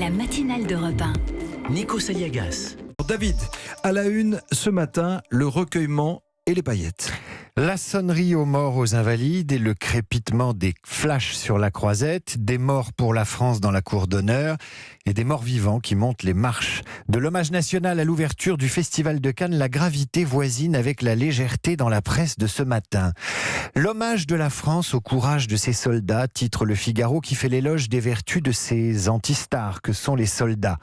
La matinale d'Europe 1. Nico Saliagas. David, à la une ce matin, le recueillement et les paillettes. La sonnerie aux morts aux Invalides et le crépitement des flashs sur la croisette, des morts pour la France dans la cour d'honneur et des morts vivants qui montent les marches. De l'hommage national à l'ouverture du Festival de Cannes, la gravité voisine avec la légèreté dans la presse de ce matin. L'hommage de la France au courage de ses soldats, titre Le Figaro, qui fait l'éloge des vertus de ces antistars que sont les soldats.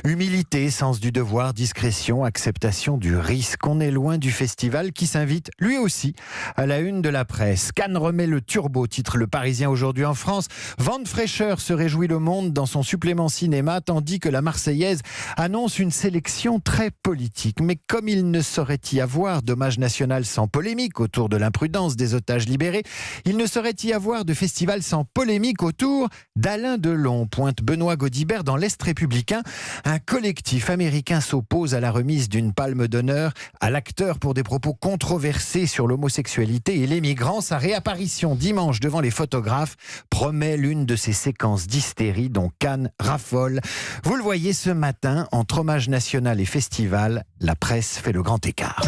Humilité, sens du devoir, discrétion, acceptation du risque. On est loin du festival qui s'invite, lui aussi, à la une de la presse. Cannes remet le turbo, titre Le Parisien aujourd'hui en France. Vent de fraîcheur, se réjouit Le Monde dans son supplément cinéma, tandis que la Marseillaise annonce une sélection très politique. Mais comme il ne saurait y avoir d'hommage national sans polémique autour de l'imprudence des otages libérés, il ne saurait y avoir de festival sans polémique autour d'Alain Delon, pointe Benoît Gaudibert dans l'Est républicain. Un collectif américain s'oppose à la remise d'une palme d'honneur à l'acteur pour des propos controversés sur l'homosexualité et les migrants. Sa réapparition dimanche devant les photographes promet l'une de ces séquences d'hystérie dont Cannes raffole. Vous le voyez ce matin, entre hommage national et festival, la presse fait le grand écart.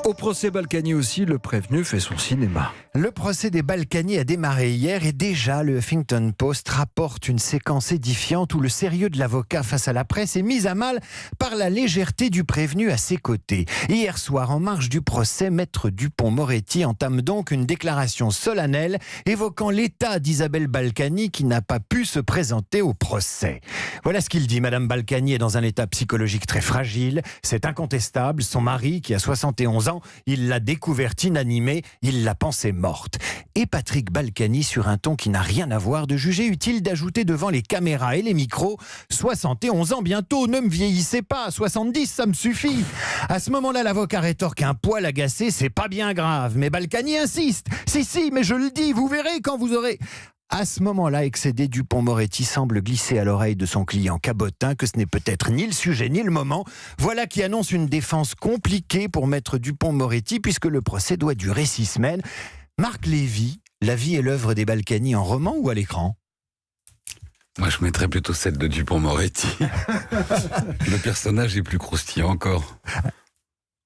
Au procès Balkany aussi, le prévenu fait son cinéma. Le procès des Balkany a démarré hier et déjà le Huffington Post rapporte une séquence édifiante où le sérieux de l'avocat face à la presse est mis à mal par la légèreté du prévenu à ses côtés. Hier soir, en marge du procès, Maître Dupond-Moretti entame donc une déclaration solennelle évoquant l'état d'Isabelle Balkany qui n'a pas pu se présenter au procès. Voilà ce qu'il dit. Madame Balkany est dans un état psychologique très fragile, c'est incontestable. Son mari, qui a 71 ans, il l'a découverte inanimée, il la pensait morte. Et Patrick Balkany, sur un ton qui n'a rien à voir, de juger utile d'ajouter devant les caméras et les micros « 71 ans bientôt, ne me vieillissez pas, 70 ça me suffit !» À ce moment-là, l'avocat rétorque un poil agacé « C'est pas bien grave !» Mais Balkany insiste « Si, mais je le dis, vous verrez quand vous aurez... » À ce moment-là, excédé, Dupond-Moretti semble glisser à l'oreille de son client cabotin que ce n'est peut-être ni le sujet ni le moment. Voilà qui annonce une défense compliquée pour Maître Dupond-Moretti puisque le procès doit durer 6 semaines. Marc Lévy, la vie et l'œuvre des Balkany en roman ou à l'écran ? Moi, je mettrais plutôt celle de Dupond-Moretti. Le personnage est plus croustillant encore.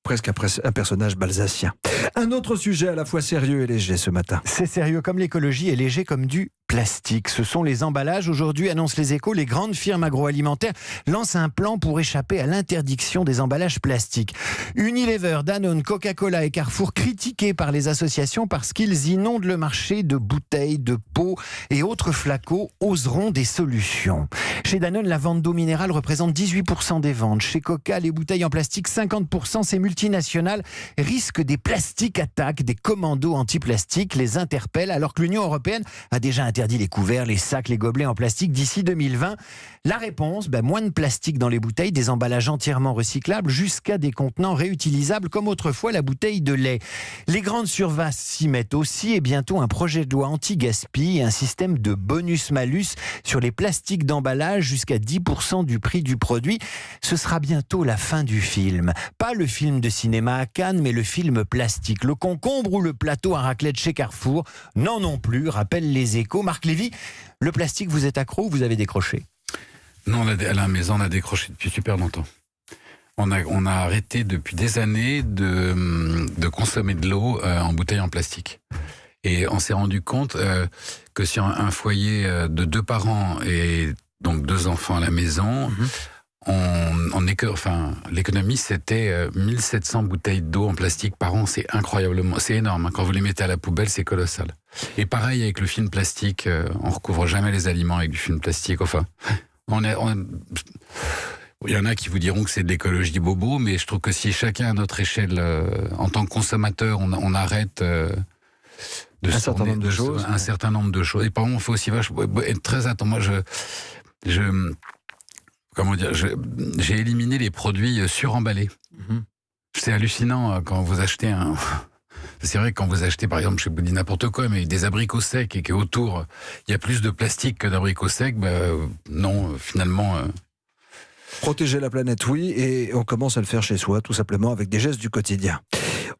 Presque un personnage balsacien. Un autre sujet à la fois sérieux et léger ce matin. C'est sérieux comme l'écologie et léger comme du plastique. Ce sont les emballages. Aujourd'hui, annoncent les Échos, les grandes firmes agroalimentaires lancent un plan pour échapper à l'interdiction des emballages plastiques. Unilever, Danone, Coca-Cola et Carrefour critiqués par les associations parce qu'ils inondent le marché de bouteilles, de pots et autres flacons, oseront des solutions. Chez Danone, la vente d'eau minérale représente 18% des ventes. Chez Coca, les bouteilles en plastique, 50%. Ces multinationales risquent des plastiques attaques, des commandos anti-plastique les interpellent alors que l'Union européenne a déjà interdit les couverts, les sacs, les gobelets en plastique d'ici 2020. La réponse, moins de plastique dans les bouteilles, des emballages entièrement recyclables jusqu'à des contenants réutilisables comme autrefois la bouteille de lait. Les grandes surfaces s'y mettent aussi et bientôt un projet de loi anti-gaspi et un système de bonus-malus sur les plastiques d'emballage jusqu'à 10% du prix du produit. Ce sera bientôt la fin du film. Pas le film de cinéma à Cannes, mais le film plastique. Le concombre ou le plateau à raclette chez Carrefour. Non plus, rappellent les Échos. Marc Lévy, le plastique, vous êtes accro ou vous avez décroché ? Non, à la maison, on a décroché depuis super longtemps. On a arrêté depuis des années de consommer de l'eau en bouteille en plastique. Et on s'est rendu compte que sur un foyer de 2 parents et donc 2 enfants à la maison, l'économie c'était 1700 bouteilles d'eau en plastique par an, c'est énorme. Quand vous les mettez à la poubelle, c'est colossal. Et pareil avec le film plastique, on recouvre jamais les aliments avec du film plastique. Enfin, il y en a qui vous diront que c'est de l'écologie bobo, mais je trouve que si chacun à notre échelle, en tant que consommateur, on arrête un certain nombre de choses. Et par contre, il faut aussi être très attention. Moi, j'ai éliminé les produits suremballés. C'est hallucinant quand vous achetez C'est vrai que quand vous achetez, par exemple, je vous dis n'importe quoi, mais des abricots secs et qu'autour, il y a plus de plastique que d'abricots secs, non, finalement... Protéger la planète, oui, et on commence à le faire chez soi, tout simplement, avec des gestes du quotidien.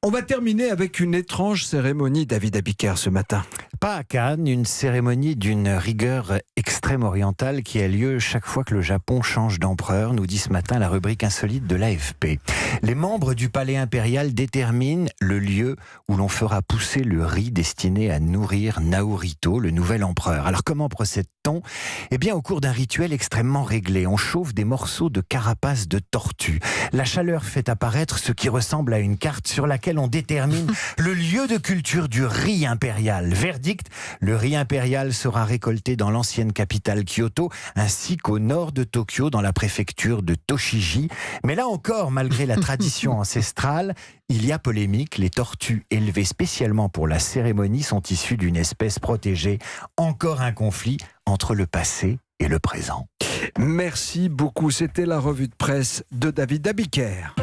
On va terminer avec une étrange cérémonie, David Abiker, ce matin. Pas à Cannes, une cérémonie d'une rigueur extrême orientale qui a lieu chaque fois que le Japon change d'empereur, nous dit ce matin la rubrique insolite de l'AFP. Les membres du palais impérial déterminent le lieu où l'on fera pousser le riz destiné à nourrir Naruhito, le nouvel empereur. Alors comment procède-t-on ? Eh bien au cours d'un rituel extrêmement réglé, on chauffe des morceaux de carapace de tortue. La chaleur fait apparaître ce qui ressemble à une carte sur laquelle on détermine le lieu de culture du riz impérial. Verdict, le riz impérial sera récolté dans l'ancienne capitale Kyoto, ainsi qu'au nord de Tokyo, dans la préfecture de Tochigi. Mais là encore, malgré la tradition ancestrale, il y a polémique. Les tortues élevées spécialement pour la cérémonie sont issues d'une espèce protégée. Encore un conflit entre le passé et le présent. Merci beaucoup. C'était la revue de presse de David Abiker.